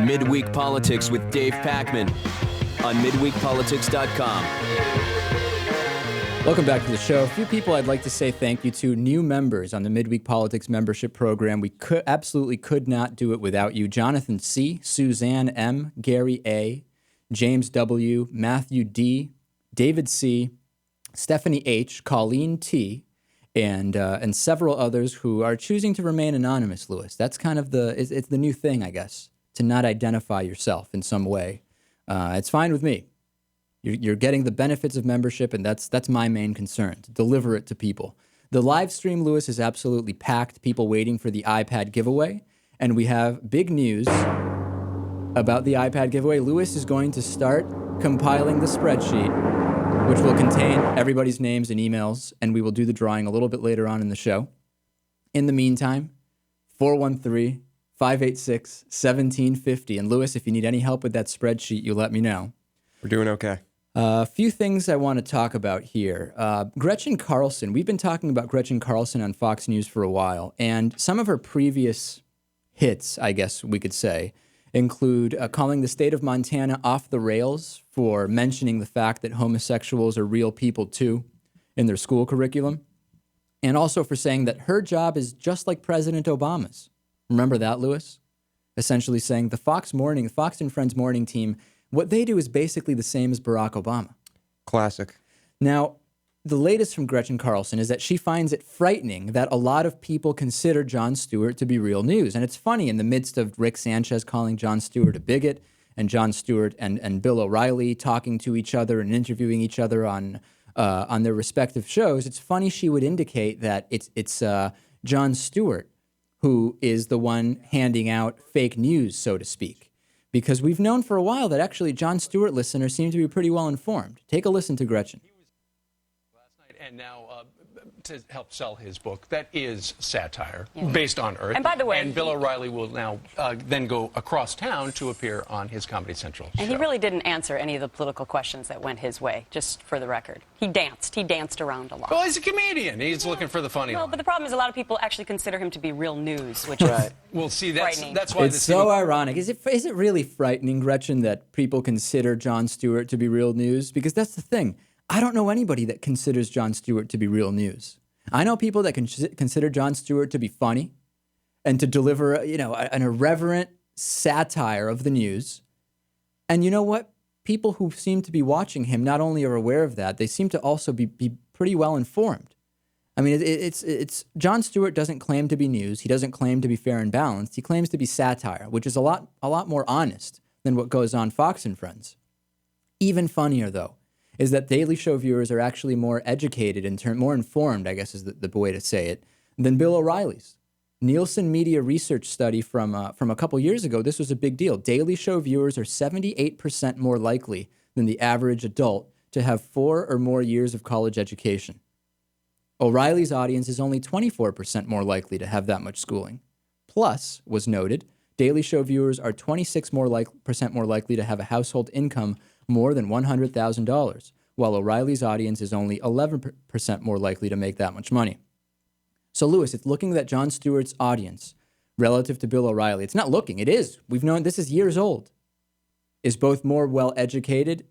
Midweek Politics with Dave Pakman on midweekpolitics.com. Welcome back to the show. A few people I'd like to say thank you to. New members on the Midweek Politics membership program. We absolutely could not do it without you. Jonathan C., Suzanne M., Gary A., James W., Matthew D., David C., Stephanie H., Colleen T., and several others who are choosing to remain anonymous, Lewis. That's kind of it's the new thing, I guess, to not identify yourself in some way. It's fine with me. You're getting the benefits of membership, and that's my main concern, to deliver it to people. The live stream, Lewis, is absolutely packed, people waiting for the iPad giveaway, and we have big news about the iPad giveaway. Lewis is going to start compiling the spreadsheet, which will contain everybody's names and emails, and we will do the drawing a little bit later on in the show. In the meantime, 413-586-1750. And Lewis, if you need any help with that spreadsheet, you let me know. We're doing okay. A few things I want to talk about here. Gretchen Carlson. We've been talking about Gretchen Carlson on Fox News for a while, and some of her previous hits, I guess we could say, include calling the state of Montana off the rails for mentioning the fact that homosexuals are real people too in their school curriculum, and also for saying that her job is just like President Obama's. Remember that, Lewis? Essentially saying the Fox and Friends morning team, what they do is basically the same as Barack Obama. Classic. Now, the latest from Gretchen Carlson is that she finds it frightening that a lot of people consider Jon Stewart to be real news. And it's funny, in the midst of Rick Sanchez calling Jon Stewart a bigot, and Jon Stewart and Bill O'Reilly talking to each other and interviewing each other on their respective shows, it's funny she would indicate that it's Jon Stewart who is the one handing out fake news, so to speak. Because we've known for a while that actually Jon Stewart listeners seem to be pretty well informed. Take a listen to Gretchen. And now to help sell his book, that is satire based on Earth. And by the way, and Bill O'Reilly will now then go across town to appear on his Comedy Central show. And he really didn't answer any of the political questions that went his way, just for the record. He danced around a lot. Well, he's a comedian. He's looking for the funny one. But the problem is a lot of people actually consider him to be real news, which right. is Well, see, frightening. That's why it's so ironic. Is it really frightening, Gretchen, that people consider Jon Stewart to be real news? Because that's the thing. I don't know anybody that considers Jon Stewart to be real news. I know people that consider Jon Stewart to be funny and to deliver, an irreverent satire of the news. And you know what? People who seem to be watching him not only are aware of that, they seem to also be pretty well informed. I mean, it's Jon Stewart doesn't claim to be news. He doesn't claim to be fair and balanced. He claims to be satire, which is a lot more honest than what goes on Fox and Friends. Even funnier, though, is that Daily Show viewers are actually more educated and more informed, I guess is the way to say it, than Bill O'Reilly's. Nielsen Media Research study from a couple years ago, this was a big deal. Daily Show viewers are 78% more likely than the average adult to have 4 or more years of college education. O'Reilly's audience is only 24% more likely to have that much schooling. Plus, was noted, Daily Show viewers are 26% more likely to have a household income more than $100,000, while O'Reilly's audience is only 11% more likely to make that much money. So, Lewis, it's looking at Jon Stewart's audience relative to Bill O'Reilly. It's not looking, it is. We've known this is years old. Is both more well-educated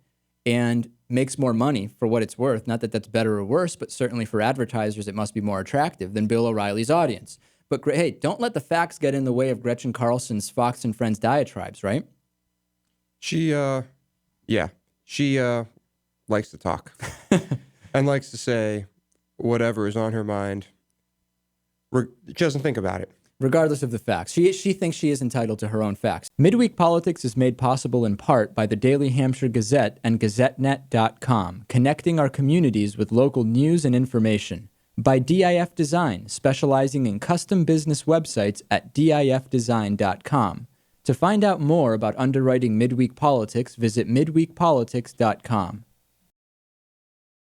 and makes more money for what it's worth. Not that that's better or worse, but certainly for advertisers, it must be more attractive than Bill O'Reilly's audience. But hey, don't let the facts get in the way of Gretchen Carlson's Fox and Friends diatribes, right? She likes to talk and likes to say whatever is on her mind. She doesn't think about it. Regardless of the facts. She thinks she is entitled to her own facts. Midweek Politics is made possible in part by the Daily Hampshire Gazette and GazetteNet.com, connecting our communities with local news and information. By DIF Design, specializing in custom business websites at DIFdesign.com. To find out more about underwriting Midweek Politics, visit midweekpolitics.com.